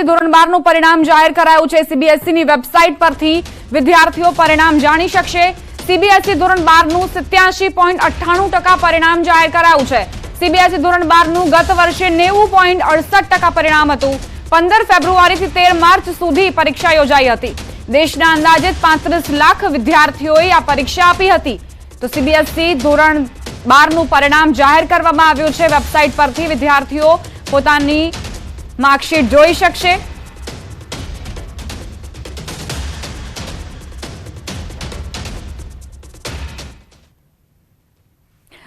CBSE ધોરણ 12 નું પરિણામ જાહેર કરાયું છે। સીબીએસઈ ની વેબસાઇટ પરથી વિદ્યાર્થીઓ પરિણામ જાણી શકશે। સીબીએસઈ ધોરણ 12 નું 87.98% પરિણામ જાહેર કરાયું છે। સીબીએસઈ ધોરણ 12 નું ગત વર્ષે 90.68% પરિણામ હતું। 15 ફેબ્રુઆરીથી 13 માર્ચ સુધી પરીક્ષા યોજાઈ હતી। દેશના અંદાજિત 35 લાખ વિદ્યાર્થીઓએ આ પરીક્ષા આપી હતી। તો સીબીએસઈ ધોરણ 12 નું પરિણામ જાહેર કરવામાં આવ્યું છે। વેબસાઇટ પરથી વિદ્યાર્થીઓ પોતાની માર્કશીટ જોઈ શકશે।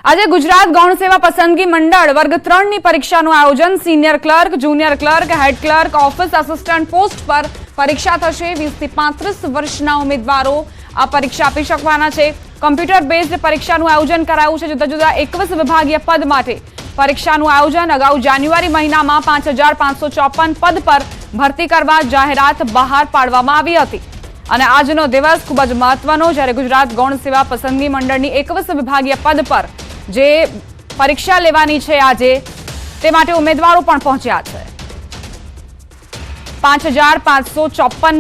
આજે ગુજરાત ગૌણ સેવા પસંદગી મંડળ વર્ગ 3 ની પરીક્ષાનું આયોજન senior clerk, junior clerk, head clerk, office assistant post પર પરીક્ષા થશે। 20 થી 35 વર્ષના ઉમેદવારો આ પરીક્ષા આપી શકવાના છે। કમ્પ્યુટર બેઝડ પરીક્ષાનું આયોજન કરાયું છે। જુદા જુદા 21 વિભાગીય પદ માટે પરીક્ષાનું આયોજન અગાઉ જાન્યુઆરી મહિનામાં 5554 પદ પર ભરતી કરવા જાહેરાત બહાર પાડવામાં આવી હતી અને આજનો દિવસ ખૂબ જ મહત્વનો, જ્યારે ગુજરાત ગૌણ સેવા પસંદગી મંડળની 21 વિભાગીય પદ પર જે પરીક્ષા લેવાની છે આજે, તે માટે ઉમેદવારો પણ પહોંચ્યા છે। 5554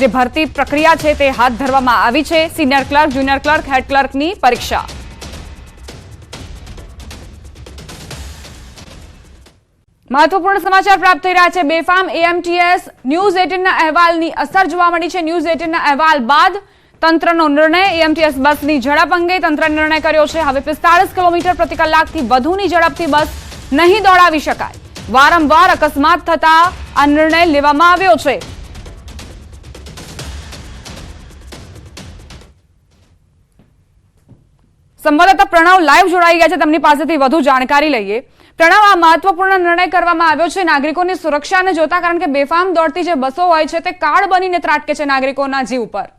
જે ભરતી પ્રક્રિયા છે તે હાથ ધરવામાં આવી છે। સિનિયર ક્લર્ક, જુનિયર ક્લર્ક, હેડ ક્લર્કની પરીક્ષા। મહત્વપૂર્ણ સમાચાર પ્રાપ્ત થઈ રહ્યા છે। બેફામ એએમટીએસ ન્યૂઝ 18ના અહેવાલની અસર જોવા મળી છે। ન્યૂઝ 18ના અહેવાલ બાદ તંત્રનો નિર્ણય, એએમટીએસ બસની ઝડપ અંગે તંત્રએ નિર્ણય કર્યો છે। હવે 45 કિલોમીટર પ્રતિ કલાકથી વધુની ઝડપથી બસ નહીં દોડાવી શકાય। વારંવાર અકસ્માત થતા આ નિર્ણય લેવામાં આવ્યો છે। સંવાદદાતા પ્રણવ લાઈવ જોડાઈ ગયા છે, તેમની પાસેથી વધુ જાણકારી લઈએ। પ્રણવ, આ મહત્વપૂર્ણ નિર્ણય કરવામાં આવ્યો છે નાગરિકોની સુરક્ષાને જોતા, કારણ કે બેફામ દોડતી જે બસો હોય છે તે કાળ બનીને ત્રાટકે છે નાગરિકોના જીવ પર।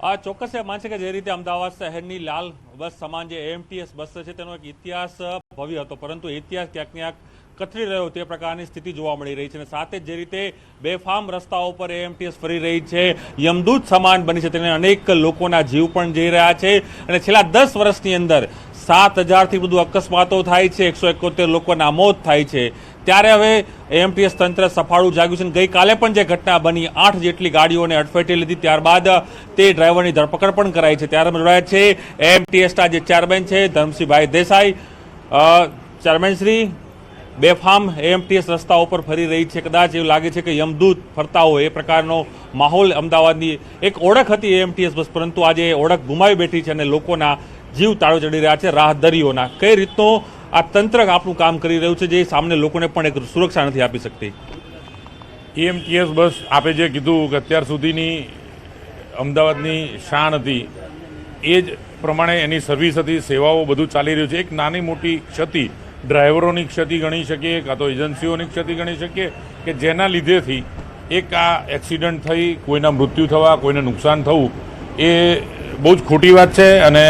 આ ચોક્કસ માન છે કે જે રીતે અમદાવાદ શહેરની લાલ બસ સમાન જે એએમટીએસ બસ છે તેનો એક ઇતિહાસ ભવ્ય હતો, પરંતુ ઇતિહાસ ક્યાંક ને ક્યાંક કથળી રહ્યો તે પ્રકારની સ્થિતિ જોવા મળી રહી છે। અને સાથે જ જે રીતે બેફામ રસ્તાઓ પર એએમટીએસ ફરી રહી છે, યમદૂત સમાન બની છે, તેને અનેક લોકોના જીવ પણ જઈ રહ્યા છે। અને છેલ્લા 10 વર્ષની અંદર 7000થી વધુ અકસ્માતો થાય છે, 171 લોકોના મોત થાય છે। ત્યારે હવે એએમટીએસ તંત્ર સફાળું જાગ્યું છે। ગઈકાલે પણ જે ઘટના બની, 8 જેટલી ગાડીઓને અડફેટે લીધી, ત્યારબાદ તે ડ્રાઈવરની ધરપકડ પણ કરાઈ છે। ત્યારે જોડાયા છે એએમટીએસના જે ચેરમેન છે ધર્મસિંહભાઈ દેસાઈ। ચેરમેન શ્રી, બેફામ એએમટીએસ રસ્તાઓ પર ફરી રહી છે, કદાચ એવું લાગે છે કે યમદૂત ફરતા હોય એ પ્રકારનો માહોલ અમદાવાદની એક ઓળખ હતી એએમટીએસ બસ, પરંતુ આજે એ ઓળખ ગુમાવી બેઠી છે અને લોકોના જીવ તાળો ચડી રહ્યા છે, રાહદરીઓના। કઈ રીતનો આ તંત્ર આપણું કામ કરી રહ્યું છે જે સામને લોકોને પણ એક સુરક્ષા નથી આપી શકતી? એએમટીએસ બસ આપે જે કીધું કે અત્યાર સુધીની અમદાવાદની શાન હતી, એ જ પ્રમાણે એની સર્વિસ હતી, સેવાઓ બધું ચાલી રહ્યું છે। એક નાની મોટી ક્ષતિ ડ્રાઈવરોની ક્ષતિ ગણી શકીએ, કાં તો એજન્સીઓની ક્ષતિ ગણી શકીએ કે જેના લીધેથી એક આ એક્સિડન્ટ થઈ કોઈના મૃત્યુ થવા, કોઈને નુકસાન થવું એ બહુ જ ખોટી વાત છે। અને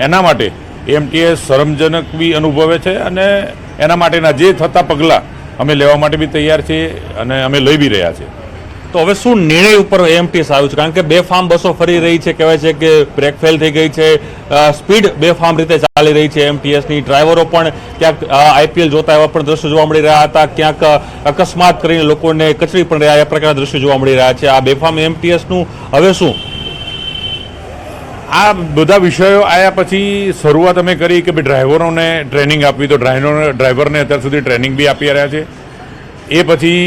એના માટે એએમટીએસ શરમજનક બી અનુભવે છે અને એના માટેના જે થતા પગલાં અમે લેવા માટે બી તૈયાર છીએ અને અમે લઈ બી રહ્યા છીએ। તો હવે શું નિર્ણય ઉપર એએમટીએસ આવ્યું છે? કારણ કે બેફામ બસો ફરી રહી છે, કહેવાય છે કે બ્રેક ફેલ થઈ ગઈ છે, સ્પીડ બેફામ રીતે ચાલી રહી છે એએમટીએસની। ડ્રાઈવરો પણ ક્યાંક આઈપીએલ જોતા એવા પણ દ્રશ્યો જોવા મળી રહ્યા હતા, ક્યાંક અકસ્માત કરીને લોકોને કચડી પણ રહ્યા એ પ્રકારના દ્રશ્યો જોવા મળી રહ્યા છે। આ બેફામ એએમટીએસનું હવે શું? આ બધા વિષયો આવ્યા પછી શરૂઆત અમે કરી કે ભાઈ ડ્રાઈવરોને ટ્રેનિંગ આપવી, તો ડ્રાઈવરને અત્યાર સુધી ટ્રેનિંગ બી આપી રહ્યા છે। એ પછી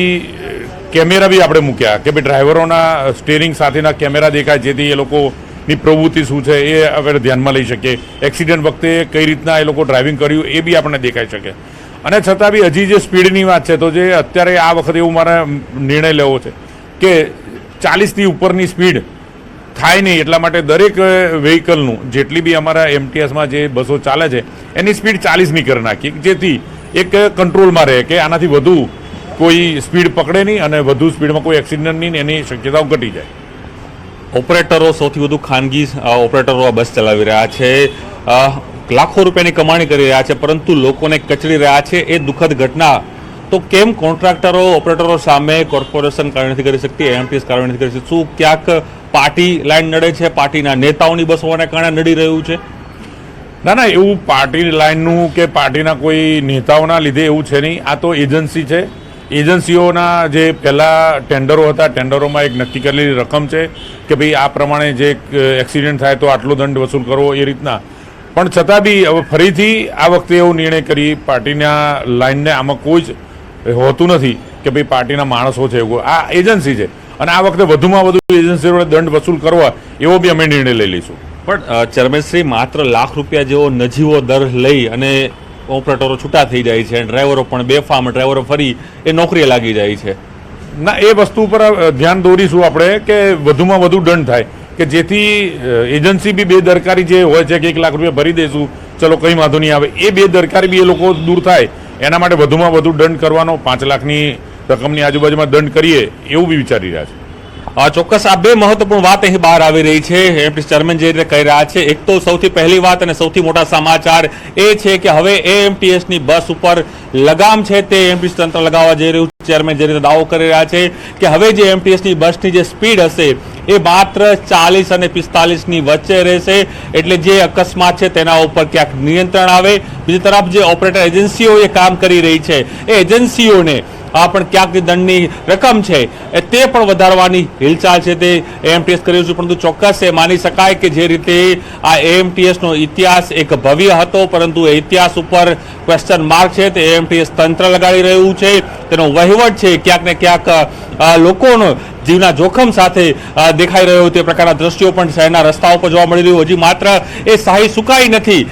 કેમેરા બી આપણે મૂક્યા કે ભાઈ ડ્રાઈવરોના સ્ટીયરિંગ સાથેના કેમેરા દેખાય, જેથી એ લોકોની પ્રવૃત્તિ શું છે એ આપણે ધ્યાનમાં લઈ શકીએ। એક્સિડન્ટ વખતે કઈ રીતના એ લોકો ડ્રાઇવિંગ કર્યું એ બી આપણને દેખાઈ શકે। અને છતાં બી હજી જે સ્પીડની વાત છે, તો જે અત્યારે આ વખતે એવું મારે નિર્ણય લેવો છે કે 40થી ઉપરની સ્પીડ થાય નહીં, એટલા માટે દરેક વ્હીકલનું જેટલી બી અમારા એએમટીએસમાં જે બસો ચાલે છે એની સ્પીડ 40ની કરી નાખી, જેથી એક કંટ્રોલમાં રહે કે આનાથી વધુ કોઈ સ્પીડ પકડે નહીં અને વધુ સ્પીડમાં કોઈ એક્સિડન્ટ નહીં, એની શક્યતાઓ ઘટી જાય। ઓપરેટરો સૌથી વધુ ખાનગી ઓપરેટરો આ બસ ચલાવી રહ્યા છે, લાખો રૂપિયાની કમાણી કરી રહ્યા છે, પરંતુ લોકોને કચડી રહ્યા છે। એ દુઃખદ ઘટના તો કેમ કોન્ટ્રાક્ટરો, ઓપરેટરો સામે કોર્પોરેશન કાર્ય નથી કરી શકતી, એએમટીએસ કાર્ય નથી કરી શકતી? શું ક્યાંક પાર્ટી લાઈન નડે છે, પાર્ટીના નેતાઓની બસોને કારણે નડી રહ્યું છે? ના એવું પાર્ટી લાઇનનું કે પાર્ટીના કોઈ નેતાઓના લીધે એવું છે નહીં. આ તો એજન્સી છે. એજન્સીઓના જે પહેલાં ટેન્ડરો હતા, ટેન્ડરોમાં એક નક્કી કરેલી રકમ છે કે ભાઈ આ પ્રમાણે જે એક્સિડન્ટ થાય તો આટલો દંડ વસૂલ કરવો, એ રીતના. પણ છતાં બી હવે ફરીથી આ વખતે એવો નિર્ણય કરી, પાર્ટીના લાઇનને આમાં કોઈ જ હોતું નથી કે ભાઈ પાર્ટીના માણસો છે એવું. આ એજન્સી છે અને આ વખતે વધુમાં વધુ એજન્સીઓને દંડ વસૂલ કરવા એવો બી અમે નિર્ણય લઈ લઈશું. પણ ચેરમેનશ્રી, માત્ર ₹1,00,000 જેવો નજીવો દર લઈ અને ઓપરેટરો છૂટા થઈ જાય છે, ડ્રાઈવરો પણ બેફામ, ડ્રાઈવરો ફરી એ નોકરીએ લાગી જાય છે. ના, એ વસ્તુ ઉપર ધ્યાન દોરીશું આપણે કે વધુમાં વધુ દંડ થાય, કે જેથી એજન્સી બી બેદરકારી જે હોય છે કે ₹1,00,000 ભરી દઈશું, ચલો કંઈ વાંધો નહીં આવે, એ બેદરકારી બી એ લોકો દૂર થાય. એના માટે વધુમાં વધુ દંડ કરવાનો, 5 લાખની રકમની આજુબાજુમાં દંડ કરીએ એવું બી વિચારી રહ્યા છે. ચોક્કસ આ બે મહત્વપૂર્ણ વાત અહીં બહાર આવી રહી છે. એમટી ચેરમેન જે રીતે કહી રહ્યા છે, એક તો સૌથી પહેલી વાત અને સૌથી મોટા સમાચાર એ છે કે હવે એએમટીએસની બસ ઉપર લગામ છે તે એમટી તંત્ર લગાવવા જઈ રહ્યું છે. ચેરમેન જે રીતે દાવો કરી રહ્યા છે કે હવે જે એમટીએસની બસની જે સ્પીડ હશે એ માત્ર 40 અને 45ની વચ્ચે રહેશે, એટલે જે અકસ્માત છે તેના ઉપર ક્યાંક નિયંત્રણ આવે. બીજી તરફ જે ઓપરેટર એજન્સીઓ એ કામ કરી રહી છે એ એજન્સીઓને આ પણ ક્યાંક દંડની રકમ છે તે પણ વધારવાની હિલચાલ છે તે એએમટીએસ કર્યું છે. પરંતુ ચોક્કસ એ માની શકાય કે જે રીતે આ એએમટીએસનો ઇતિહાસ એક ભવ્ય હતો, પરંતુ એ ઇતિહાસ ઉપર ક્વેશ્ચન માર્ક છે તે એએમટીએસ તંત્ર લગાડી રહ્યું છે. તેનો વહીવટ છે ક્યાંક ને ક્યાંક લોકોનો જીવના જોખમ સાથે દેખાઈ રહ્યો તે પ્રકારના દ્રશ્યો પણ શહેરના રસ્તાઓ પર જોવા મળી રહ્યું. હજી માત્ર એ શાહી સુકાઈ નથી.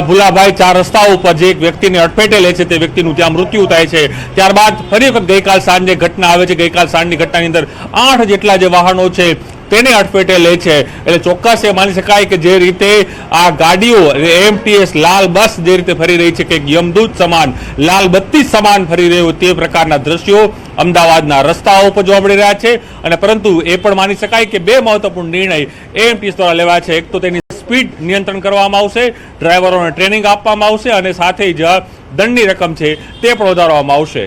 ભુલાભાઈ 4 રસ્તાઓ ઉપર જે એક વ્યક્તિને અડફેટે લે છે તે વ્યક્તિનું ત્યાં મૃત્યુ થાય છે. ત્યારબાદ ફરી વખત ગઈકાલ સાંજે ઘટના આવે છે. ગઈકાલ સાંજની ઘટનાની અંદર 8 જેટલા જે વાહનો છે તેને અડફેટે લે છે. એટલે ચોક્કસ એ માની શકાય કે જે રીતે આ ગાડીઓ એએમટીએસ લાલ બસ જે રીતે ફરી રહી છે કે યમદૂત સમાન, લાલ બત્તી સમાન ફરી રહ્યું તે પ્રકારના દ્રશ્યો અમદાવાદના રસ્તાઓ પર જોવા મળી રહ્યા છે. અને પરંતુ એ પણ માની શકાય કે બે મહત્વપૂર્ણ નિર્ણય એએમટીએસ દ્વારા લેવાયા છે. એક તો તેની સ્પીડ નિયંત્રણ કરવામાં આવશે, ડ્રાઈવરોને ટ્રેનિંગ આપવામાં આવશે અને સાથે જ દંડની રકમ છે તે પણ વધારવામાં આવશે.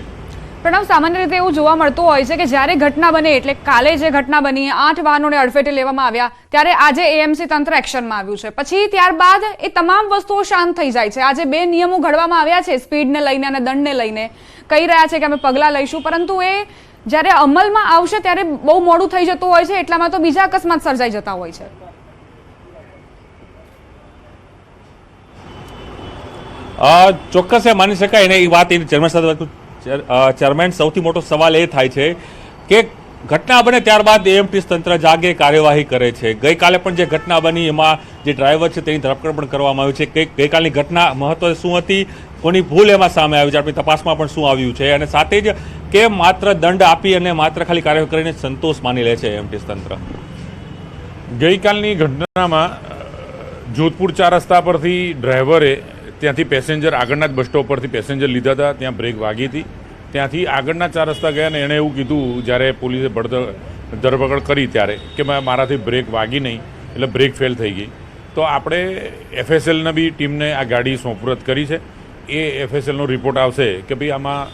પ્રણવ, સામાન્ય રીતે એવું જોવા મળતું હોય છે કે જ્યારે ઘટના બને, એટલે કાલે જે ઘટના બની, 8 વાહનોને અડફેટે લેવામાં આવ્યા, ત્યારે આજે એએમસી તંત્ર એક્શનમાં આવ્યું છે. પછી ત્યારબાદ એ તમામ વસ્તુઓ શાંત થઈ જાય છે. આજે 2 નિયમો ઘડવામાં આવ્યા છે સ્પીડને લઈને અને દંડને લઈને, કહી રહ્યા છે કે અમે પગલાં લઈશું, પરંતુ એ જ્યારે અમલમાં આવશે ત્યારે બહુ મોડું થઈ જતું હોય છે. એટલામાં તો બીજા અકસ્માત સર્જાઈ જતા હોય છે. ચોક્કસ એ માની શકાય ને એ વાત ચેરમેન સાથે ચેરમેન, સૌથી મોટો સવાલ એ થાય છે કે ઘટના બને ત્યારબાદ એએમટીએસ તંત્ર જાગે, કાર્યવાહી કરે છે. ગઈકાલે પણ જે ઘટના બની એમાં જે ડ્રાઈવર છે તેની ધરપકડ પણ કરવામાં આવી છે. ગઈકાલની ઘટના મહત્વ શું હતી, કોની ભૂલ એમાં સામે આવી છે, આપણી તપાસમાં પણ શું આવ્યું છે, અને સાથે જ કે માત્ર દંડ આપી અને માત્ર ખાલી કાર્યવાહી કરીને સંતોષ માની લે છે એએમટીએસ તંત્ર. ગઈકાલની ઘટનામાં જોધપુર 4 રસ્તા પરથી ડ્રાઈવરે ત્યાંથી પેસેન્જર આગળના જ બસ સ્ટોપ પરથી પેસેન્જર લીધા હતા, ત્યાં બ્રેક વાગી હતી. ત્યાંથી આગળના 4 રસ્તા ગયા ને એણે એવું કીધું જ્યારે પોલીસે ધરપકડ કરી ત્યારે કે મારાથી બ્રેક વાગી નહીં, એટલે બ્રેક ફેલ થઈ ગઈ. તો આપણે એફએસએલના બી ટીમને આ ગાડી સોંપરત કરી છે. એ એફએસએલનો રિપોર્ટ આવશે કે ભાઈ આમાં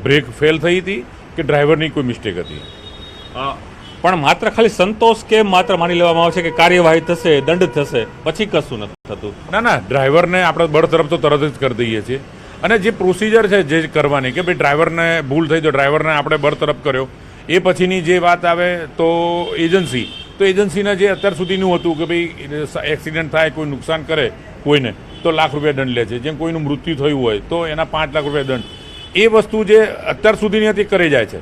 બ્રેક ફેલ થઈ હતી કે ડ્રાઈવરની કોઈ મિસ્ટેક હતી. પણ માત્ર ખાલી સંતોષ કેમ માત્ર માની લેવામાં આવશે કે કાર્યવાહી થશે, દંડ થશે, પછી કશું નથી થતું? ના, ડ્રાઈવરને આપણે બરતરફ તો તરત જ કરી દઈએ છીએ. અને જે પ્રોસિજર છે જે કરવાની કે ભાઈ ડ્રાઈવરને ભૂલ થઈ તો ડ્રાઈવરને આપણે બરતરફ કર્યો, એ પછીની જે વાત આવે તો એજન્સીના જે અત્યાર સુધીનું હતું કે ભાઈ એક્સિડન્ટ થાય, કોઈ નુકસાન કરે કોઈને તો ₹1,00,000 દંડ લે છે. જેમ કોઈનું મૃત્યુ થયું હોય તો એના ₹5,00,000 દંડ. એ વસ્તુ જે અત્યાર સુધીની હતી કરી જાય છે.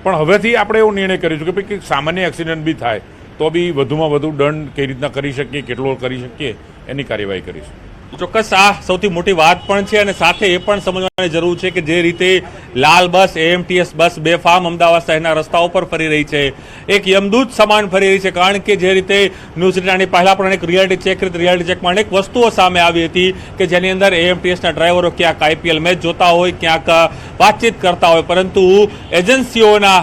પણ હવેથી આપણે એવો નિર્ણય કરીશું કે ભાઈ સામાન્ય એક્સિડન્ટ બી થાય તો બી વધુમાં વધુ દંડ કઈ રીતના કરી શકીએ, કેટલો કરી શકીએ, એની કાર્યવાહી કરીશું. ચોક્કસ આ સૌથી મોટી વાત પણ છે અને સાથે એ પણ સમજવાની જરૂર છે કે જે રીતે લાલ બસ એએમટીએસ બસ બેફામ અમદાવાદ શહેરના રસ્તાઓ પર ફરી રહી છે, એક યમદૂત સમાન ફરી રહી છે. કારણ કે જે રીતે ન્યૂઝ રીટાની પહેલા પણ એક રિયાલિટી ચેકમાં અનેક વસ્તુઓ સામે આવી હતી કે જેની અંદર એએમટીએસના ડ્રાઈવરો ક્યાંક આઈપીએલ મેચ જોતા હોય, ક્યાંક વાતચીત કરતા હોય, પરંતુ એજન્સીઓના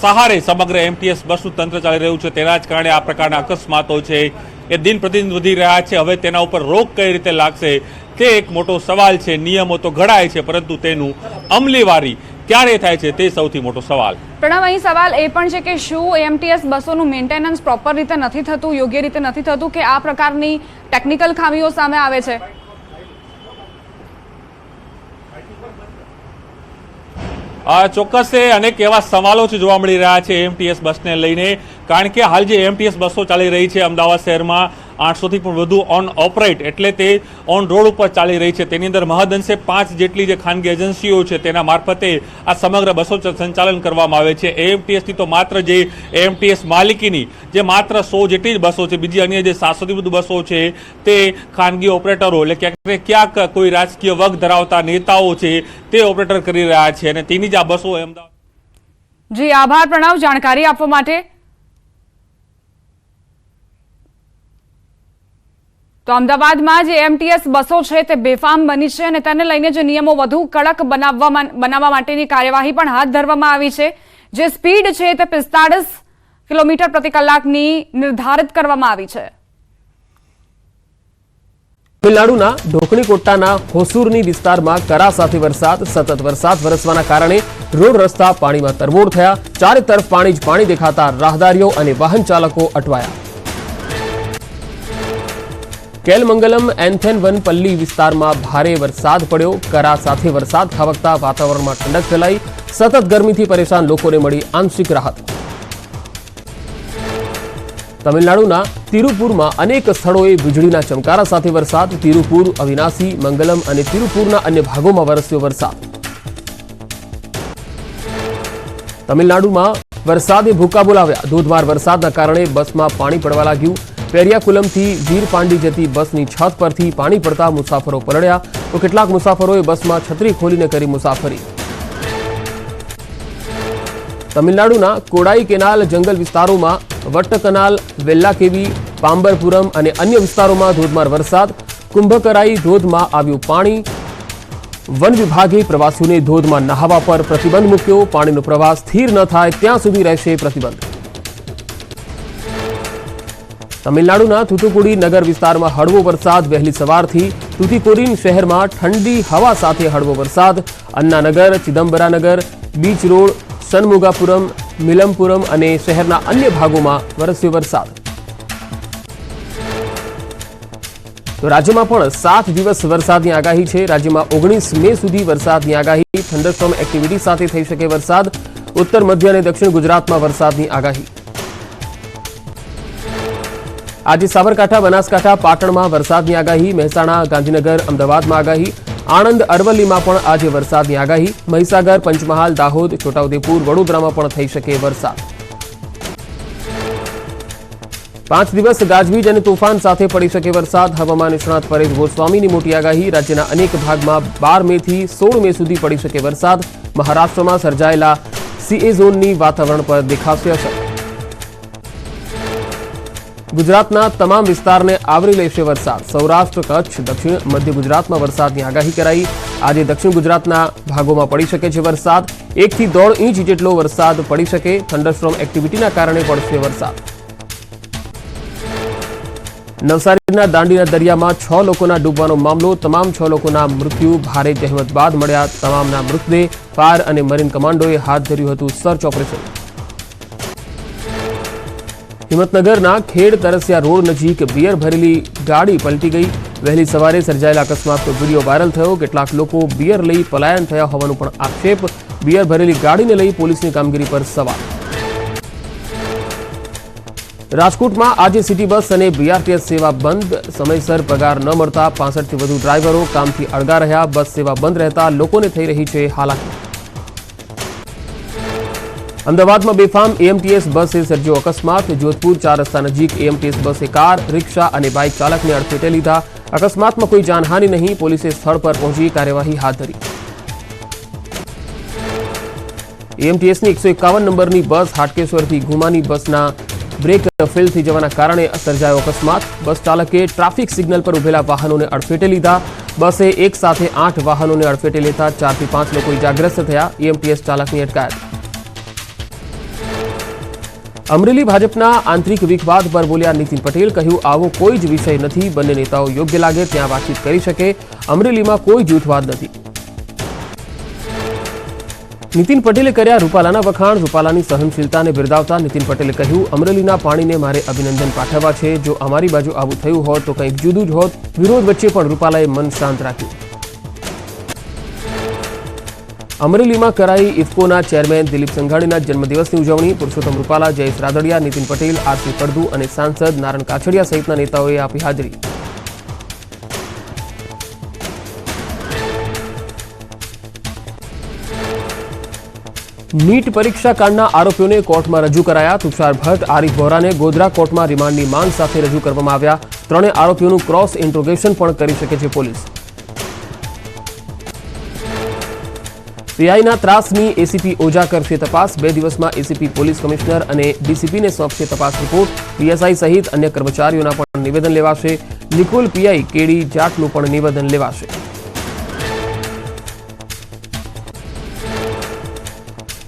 સહારે સમગ્ર એમટીએસ બસનું તંત્ર ચાલી રહ્યું છે. તેના જ કારણે આ પ્રકારના અકસ્માતો છે એ દિન પ્રતિદિન વધી રહ્યા છે. હવે તેના ઉપર રોક કઈ રીતે લાગશે તે એક મોટો સવાલ છે. નિયમો તો ઘડાય છે પરંતુ તેનું અમલીવારી ક્યારે થાય છે તે સૌથી મોટો સવાલ. પ્રણવ, અહીં સવાલ એ પણ છે કે શું એએમટીએસ બસોનું મેન્ટેનન્સ પ્રોપર રીતે નથી થતું, યોગ્ય રીતે નથી થતું, કે આ પ્રકારની ટેકનિકલ ખામીઓ સામે આવે છે? ચોક્કસ અનેક એવા સવાલો છે જોવા મળી રહ્યા છે એએમટીએસ બસને લઈને, કારણ કે હાલ જે એએમટીએસ બસો ચાલી રહી છે અમદાવાદ શહેરમાં 800થી પણ વધુ ઓન ઓપરેટ એટલે તે ઓન રોડ ઉપર ચાલી રહી છે. તેની અંદર મહદઅંશે 5 જેટલી જે ખાનગી એજન્સીઓ છે તેના મારફતે આ સમગ્ર બસો સંચાલન કરવામાં આવે છે. એએમટીએસથી તો માત્ર જે એએમટીએસ માલિકીની જે માત્ર 100 જેટલી જ બસો છે, બીજી અન્ય જે 700થી વધુ બસો છે તે ખાનગી ઓપરેટરો એટલે ક્યાંક ને ક્યાંક કોઈ રાજકીય વગ ધરાવતા નેતાઓ છે તે ઓપરેટર કરી રહ્યા છે અને તેની જ આ બસો અમદાવાદ. જી આભાર પ્રણવ જાણકારી આપવા માટે. તો અમદાવાદમાં જે એએમટીએસ બસો છે તે બેફામ બની છે અને તેને લઈને જે નિયમો વધુ કડક બનાવવા માટેની કાર્યવાહી પણ હાથ ધરવામાં આવી છે. જે સ્પીડ છે તે 45 કિલોમીટર પ્રતિ કલાકની નિર્ધારિત કરવામાં આવી છે. તમિલનાડુના ઢોકણીકોટ્ટાના હોસુરની વિસ્તારમાં કરા સાથે સતત વરસાદ વરસવાના કારણે રોડ રસ્તા પાણીમાં તરબોળ થયા. ચારે તરફ પાણી જ પાણી દેખાતા રાહદારીઓ અને વાહન ચાલકો અટવાયા. કેલમંગલમ એન્થેનવનપલ્લી વિસ્તારમાં ભારે વરસાદ પડ્યો. કરા સાથે વરસાદ ખાબકતા વાતાવરણમાં ઠંડક ફેલાઈ. સતત ગરમીથી પરેશાન લોકોને મળી આંશિક રાહત. તમિલનાડુના તિરુપુરમાં અનેક સ્થળોએ વીજળીના ચમકારા સાથે વરસાદ. તિરુપુર, અવિનાશી, મંગલમ અને તિરુપુરના અન્ય ભાગોમાં વરસ્યો વરસાદ. તમિલનાડુમાં વરસાદે ભૂકા બોલાવ્યા. ધોધમાર વરસાદના કારણે બસમાં પાણી પડવા લાગ્યું. પેરિયાકુલમથી વીરપાંડી જતી બસની છત પરથી પાણી પડતા મુસાફરો પલળ્યા તો કેટલાક મુસાફરોએ બસમાં છત્રી ખોલીને કરી મુસાફરી. તમિલનાડુના કોડાઈ કેનાલ જંગલ વિસ્તારોમાં વટ્ટકનાલ, વેલ્લાકેવી, પાંબરપુરમ અને અન્ય વિસ્તારોમાં ધોધમાર વરસાદ. કુંભકરાઈ ધોધમાં આવ્યું પાણી. વન વિભાગે પ્રવાસીઓને ધોધમાં નહાવા પર પ્રતિબંધ મૂક્યો. પાણીનો પ્રવાહ સ્થિર ન થાય ત્યાં સુધી રહેશે પ્રતિબંધ. તમિલનાડુના થુથુકુડી નગર વિસ્તારમાં હળવો વરસાદ. વહેલી સવારથી તુતીકોરીન શહેરમાં ઠંડી હવા સાથે હળવો વરસાદ. અન્નાનગર, ચિદમ્બરાનગર, બીચ રોડ, સનમુગાપુરમ, મિલમપુરમ અને શહેરના અન્ય ભાગોમાં વરસ્યો વરસાદ. તો રાજ્યમાં પણ 7 દિવસ વરસાદની આગાહી છે. રાજ્યમાં 19 મે સુધી વરસાદની આગાહી. થંડરસ્ટોર્મ એક્ટિવિટી સાથે થઈ શકે વરસાદ. ઉત્તર મધ્ય અને દક્ષિણ ગુજરાતમાં વરસાદની આગાહી. આજે સાબરકાંઠા, બનાસકાંઠા, પાટણમાં વરસાદની આગાહી. મહેસાણા, ગાંધીનગર, અમદાવાદમાં આગાહી. આણંદ, અરવલ્લીમાં પણ આજે વરસાદની આગાહી. મહીસાગર, પંચમહાલ, દાહોદ, છોટાઉદેપુર, વડોદરામાં પણ થઈ શકે વરસાદ. 5 દિવસ ગાજવીજ અને તોફાન સાથે પડી શકે વરસાદ. હવામાન નિષ્ણાત પરેશ ગોસ્વામીની મોટી આગાહી. રાજ્યના અનેક ભાગમાં 12 મેથી 16 મે સુધી પડી શકે વરસાદ. મહારાષ્ટ્રમાં સર્જાયેલા સીએ ઝોનની વાતાવરણ પર દેખાશે અસર. ગુજરાતના તમામ વિસ્તારને આવરી લેશે વરસાદ. સૌરાષ્ટ્ર, કચ્છ, દક્ષિણ મધ્ય ગુજરાતમાં વરસાદની આગાહી કરાઈ. આજે દક્ષિણ ગુજરાતના ભાગોમાં પડી શકે છે વરસાદ. 1 થી 1.5 ઇંચ જેટલો વરસાદ પડી શકે. થંડરસ્ટોર્મ એક્ટિવિટીના કારણે પડશે વરસાદ. નવસારીના દાંડીના દરિયામાં 6 લોકોના ડૂબવાનો મામલો. તમામ 6 લોકોના મૃત્યુ ભારે જહેમત બાદ મળ્યા. તમામના મૃતદેહ ફાયર અને મરીન કમાન્ડોએ હાથ ધર્યું હતું સર્ચ ઓપરેશન. હિંમતનગરના ખેડ તરસિયા રોડ નજીક બિયર ભરેલી ગાડી પલટી ગઈ. વહેલી સવારે સર્જાયેલા અકસ્માતનો વિડીયો વાયરલ થયો. કેટલાક લોકો બિયર લઈ પલાયન થયા હોવાનો પણ આક્ષેપ. બિયર ભરેલી ગાડીને લઈ પોલીસની કામગીરી પર સવાલ. રાજકોટમાં આજે સિટી બસ અને બીઆરટીએસ સેવા બંધ. સમયસર પગાર ન મળતા 65થી વધુ ડ્રાઈવરો કામથી અળગા રહ્યા. બસ સેવા બંધ રહેતા લોકોને થઈ રહી છે હાલાકી. અમદાવાદમાં બેફામ એએમટીએસ બસે સર્જ્યો અકસ્માત. જોધપુર 4 રસ્તા નજીક એએમટીએસ બસે કાર, રિક્ષા અને બાઇક ચાલકને અડફેટે લીધા. અકસ્માતમાં કોઈ જાનહાનિ નહીં. પોલીસે સ્થળ પર પહોંચી કાર્યવાહી હાથ ધરી. એએમટીએસની 151 નંબરની બસ હાટકેશ્વરથી ઘુમાની બસના બ્રેક ફેલ થઈ જવાના કારણે સર્જાયો અકસ્માત. બસ ચાલકે ટ્રાફિક સિગ્નલ પર ઉભેલા વાહનોને અડફેટે લીધા. બસે એક સાથે 8 વાહનોને અડફેટે લેતા 4 થી 5 લોકો ઇજાગ્રસ્ત થયા. એએમટીએસ ચાલકની અટકાયત. અમરેલી ભાજપના આંતરિક વિખવાદ પર બોલ્યા નીતિન પટેલ. કહ્યું, આવો કોઈ જ વિષય નથી. બંને નેતાઓ યોગ્ય લાગે ત્યાં વાતચીત કરી શકે. અમરેલીમાં કોઈ જૂથવાદ નથી. નીતિન પટેલે કર્યા રૂપાલાના વખાણ. રૂપાલાની સહનશીલતાને બિરદાવતા નીતિન પટેલે કહ્યું, અમરેલીના પાણીને મારે અભિનંદન પાઠવવા છે. જો અમારી બાજુ આવું થયું હોત તો કંઈક જુદું જ હોત. વિરોધ વચ્ચે પણ રૂપાલાએ મન શાંત રાખ્યું. અમરેલીમાં કરાઈ ઇફકોના ચેરમેન દિલીપ સંઘાણીના જન્મદિવસની ઉજવણી. પુરુષોત્તમ રૂપાલા, જયેશ રાદડિયા, નીતિન પટેલ, આરસી ફળદુ અને સાંસદ નારણ કાછડિયા સહિતના નેતાઓએ આપી હાજરી. નીટ પરીક્ષા કાંડના આરોપીઓને કોર્ટમાં રજૂ કરાયા. તુષાર ભટ્ટ, આરિફ વોરાને ગોધરા કોર્ટમાં રિમાન્ડની માંગ સાથે રજૂ કરવામાં આવ્યા. ત્રણેય આરોપીઓનું ક્રોસ ઇન્ટ્રોગેશન પણ કરી શકે છે પોલીસ. પીઆઈના ત્રાસની એસીપી ઓજા કરશે તપાસ. 2 દિવસમાં એસીપી પોલીસ કમિશનર અને ડીસીપીને સોંપશે તપાસ રિપોર્ટ. પીએસઆઈ સહિત અન્ય કર્મચારીઓના પણ નિવેદન લેવાશે. નિકુલ પીઆઈ કેડી જાટનું પણ નિવેદન લેવાશે.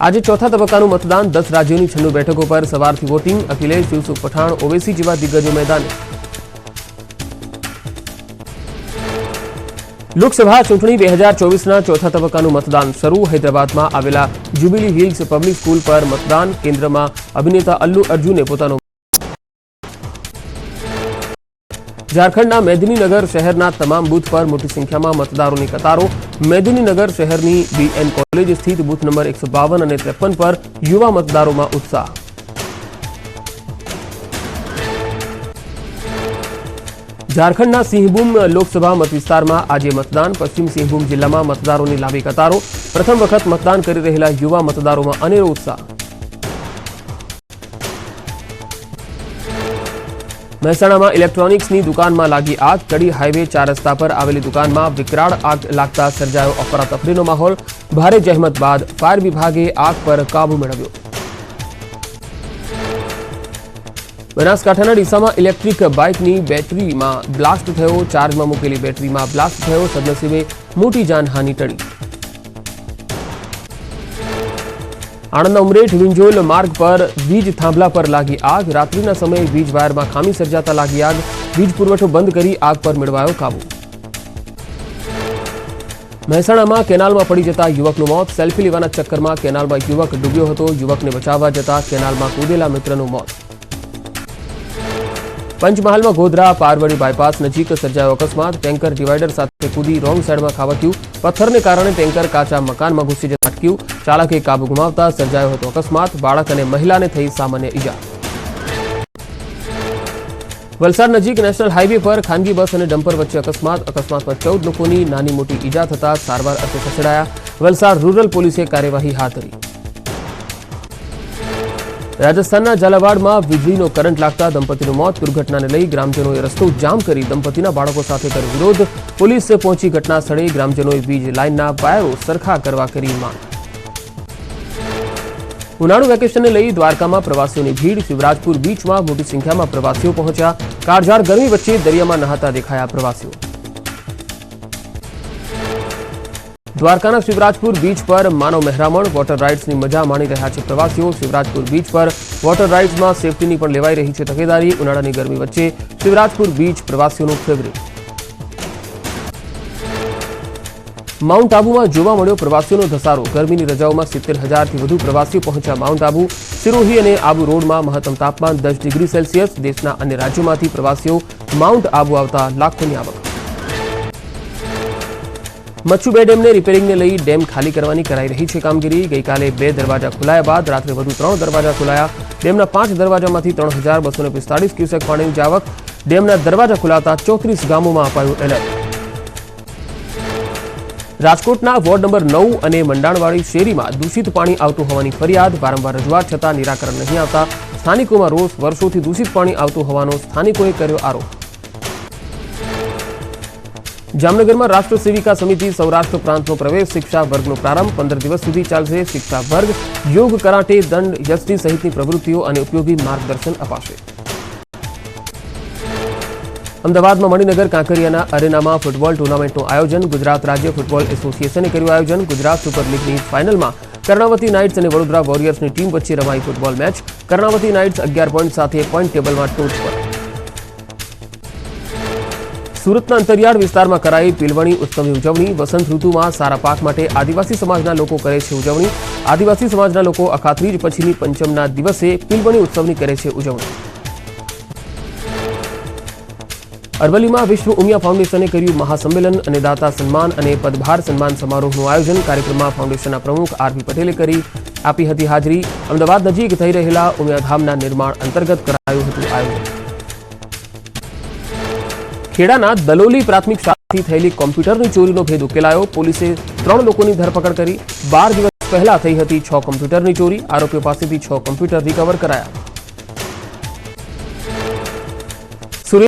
આજે ચોથા તબક્કાનું મતદાન. 10 રાજ્યોની 96 બેઠકો પર સવારથી વોટિંગ. અખિલેશ, યુસુફ પઠાણ, ઓવેસી જેવા દિગ્ગજો મેદાને. લોકસભા ચૂંટણી 2024ના ચોથા તબક્કાનું મતદાન શરૂ. હૈદરાબાદમાં આવેલા જ્યુબિલી હિલ્સ પબ્લિક સ્કૂલ પર મતદાન કેન્દ્રમાં અભિનેતા અલ્લુ અર્જુને પોતાનો. ઝારખંડના મેદનીનગર શહેરના તમામ બૂથ પર મોટી સંખ્યામાં મતદારોની કતારો. મેદનીનગર શહેરની બીએન કોલેજ સ્થિત બૂથ નંબર 152 અને 53 પર યુવા મતદારોમાં ઉત્સાહ. ઝારખંડના સિંહભૂમ લોકસભા મતવિસ્તારમાં આજે મતદાન. પશ્ચિમ સિંહભૂમ જિલ્લામાં મતદારોની લાંબી કતારો. પ્રથમ વખત મતદાન કરી રહેલા યુવા મતદારોમાં અનેરો ઉત્સાહ. મહેસાણામાં ઇલેક્ટ્રોનિક્સની દુકાનમાં લાગી આગ. કડી હાઈવે 4 રસ્તા પર આવેલી દુકાનમાં વિકરાળ આગ લાગતા સર્જાયો અફરાતફરીનો માહોલ. ભારે જહેમત બાદ ફાયર વિભાગે આગ પર કાબુ મેળવ્યો. બનાસકાંઠાના ડીસામાં ઇલેક્ટ્રિક બાઇકની બેટરીમાં બ્લાસ્ટ થયો. ચાર્જમાં મૂકેલી બેટરીમાં બ્લાસ્ટ થયો. સદનસીબે મોટી જાનહાનિ ટળી. આણંદના ઉમરેઠ વિંજોલ માર્ગ પર વીજ થાંભલા પર લાગી આગ. રાત્રિના સમયે વીજ વાયરમાં ખામી સર્જાતા લાગી આગ. વીજ પુરવઠો બંધ કરી આગ પર મેળવાયો કાબુ. મહેસાણામાં કેનાલમાં પડી જતા યુવકનું મોત. સેલ્ફી લેવાના ચક્કરમાં કેનાલમાં યુવક ડૂબ્યો હતો. યુવકને બચાવવા જતા કેનાલમાં કૂદેલા મિત્રનું મોત. પંચમહાલમાં ગોધરા પારવડી બાયપાસ નજીક સર્જાયો અકસ્માત. ટેન્કર ડિવાઈડર સાથે કૂદી રોંગ સાઈડમાં ખાબક્યું. પથ્થરને કારણે ટેન્કર કાચા મકાનમાં ઘૂસી જતા અટક્યું. ચાલકે કાબુ ગુમાવતા સર્જાયો હતો અકસ્માત. બાળક અને મહિલાને થઈ સામાન્ય ઈજા. વલસાડ નજીક નેશનલ હાઈવે પર ખાનગી બસ અને ડમ્પર વચ્ચે અકસ્માત. અકસ્માતમાં 14 લોકોની નાની મોટી ઈજા થતા સારવાર અર્થે ખસેડાયા. વલસાડ રૂરલ પોલીસે કાર્યવાહી હાથ ધરી. રાજસ્થાનના ઝાલાવાડમાં વીજળીનો કરંટ લાગતા દંપતીનું મોત. દુર્ઘટનાને લઈ ગ્રામજનોએ રસ્તો જામ કરી દંપતીના બાળકો સાથે કર્યો વિરોધ. પોલીસ પહોંચી ઘટના સ્થળે. ગ્રામજનોએ વીજ લાઇનના વાયરો સરખા કરવા કરી માંગ. ઉનાળુ વેકેશનને લઈ દ્વારકામાં પ્રવાસીઓની ભીડ. શિવરાજપુર બીચમાં મોટી સંખ્યામાં પ્રવાસીઓ પહોંચ્યા. કાળઝાળ ગરમી વચ્ચે દરિયામાં નહાતા દેખાયા પ્રવાસીઓ. દ્વારકાના શિવરાજપુર બીચ પર માનવ મહેરામણ. વોટર રાઇડ્સની મજા માણી રહ્યા છે પ્રવાસીઓ. શિવરાજપુર બીચ પર વોટર રાઇડ્સમાં સેફટીની પણ લેવાઈ રહી છે તકેદારી. ઉનાળાની ગરમી વચ્ચે શિવરાજપુર બીચ પ્રવાસીઓનું ફેવરિટ. માઉન્ટ આબુમાં જોવા મળ્યો પ્રવાસીઓનો ધસારો. ગરમીની રજાઓમાં 70,000થી વધુ પ્રવાસીઓ પહોંચ્યા માઉન્ટ આબુ. સિરોહી અને આબુ રોડમાં મહત્તમ તાપમાન 10 ડિગ્રી સેલ્સિયસ. દેશના અન્ય રાજ્યોમાંથી પ્રવાસીઓ માઉન્ટ આબુ આવતા લાખોની આવક. મચ્છુ બે ડેમને રિપેરિંગને લઈ ડેમ ખાલી કરવાની કરાઈ રહી છે કામગીરી. ગઈકાલે 2 દરવાજા ખોલાયા બાદ રાત્રે વધુ 3 દરવાજા ખોલાયા. ડેમના 5 દરવાજામાંથી 3,245 ક્યુસેક પાણીની આવક. ડેમના દરવાજા ખોલાતા 34 ગામોમાં અપાયું એલર્ટ. રાજકોટના વોર્ડ નંબર 9 અને મંડાણવાડી શેરીમાં દૂષિત પાણી આવતું હોવાની ફરિયાદ. વારંવાર રજૂઆત છતાં નિરાકરણ નહીં આવતા સ્થાનિકોમાં રોષ. વર્ષોથી દૂષિત પાણી આવતું હોવાનો સ્થાનિકોએ કર્યો આરોપ. જામનગરમાં રાષ્ટ્ર સેવિકા સમિતિ સૌરાષ્ટ્ર પ્રાંતનો પ્રવેશ શિક્ષા વર્ગનો પ્રારંભ. 15 દિવસ સુધી ચાલશે શિક્ષા વર્ગ. યોગ, કરાટે, દંડ, યષ્ટિ સહિતની પ્રવૃત્તિઓ અને ઉપયોગી માર્ગદર્શન અપાશે. અમદાવાદમાં મણિનગર કાંકરિયાના અરેનામાં ફૂટબોલ ટુર્નામેન્ટનું આયોજન. ગુજરાત રાજ્ય ફૂટબોલ એસોસિએશને કર્યું આયોજન. ગુજરાત સુપર લીગની ફાઇનલમાં કર્ણાવતી નાઇટ્સ અને વડોદરા વોરિયર્સની ટીમ વચ્ચે રમાઈ football match. Karnavati nights 11 point સાથે પોઈન્ટ ટેબલમાં ટોચ પર. સુરતના અંતરિયાળ વિસ્તારમાં કરાઈ પીલવણી ઉત્સવની ઉજવણી. વસંત ઋતુમાં સારા પાક માટે આદિવાસી સમાજના લોકો કરે છે ઉજવણી. આદિવાસી સમાજના લોકો અખાત્રીજ પછીની પંચમના દિવસે પીલવણી ઉત્સવની કરે છે ઉજવણી. અરવલ્લીમાં વિશ્વ ઉમિયા ફાઉન્ડેશને કર્યું મહાસંમેલન અને દાતા સન્માન અને પદભાર સન્માન સમારોહનું આયોજન. કાર્યક્રમમાં ફાઉન્ડેશનના પ્રમુખ આરવી પટેલે આપી હતી હાજરી. અમદાવાદ નજીક થઈ રહેલા ઉમિયાધામના નિર્માણ અંતર્ગત કરાયું હતું આયોજન. ખેડાના દલોલી પ્રાથમિક શાળાથી થયેલી કોમ્પ્યુટરની ચોરીનો ભેદ ઉકેલાયો. પોલીસે 3 લોકોની ધરપકડ કરી. 12 દિવસ પહેલા થઈ હતી 6 કોમ્પ્યુટરની ચોરી. આરોપીઓ પાસેથી 6 કોમ્પ્યુટર રિકવર કરાયા.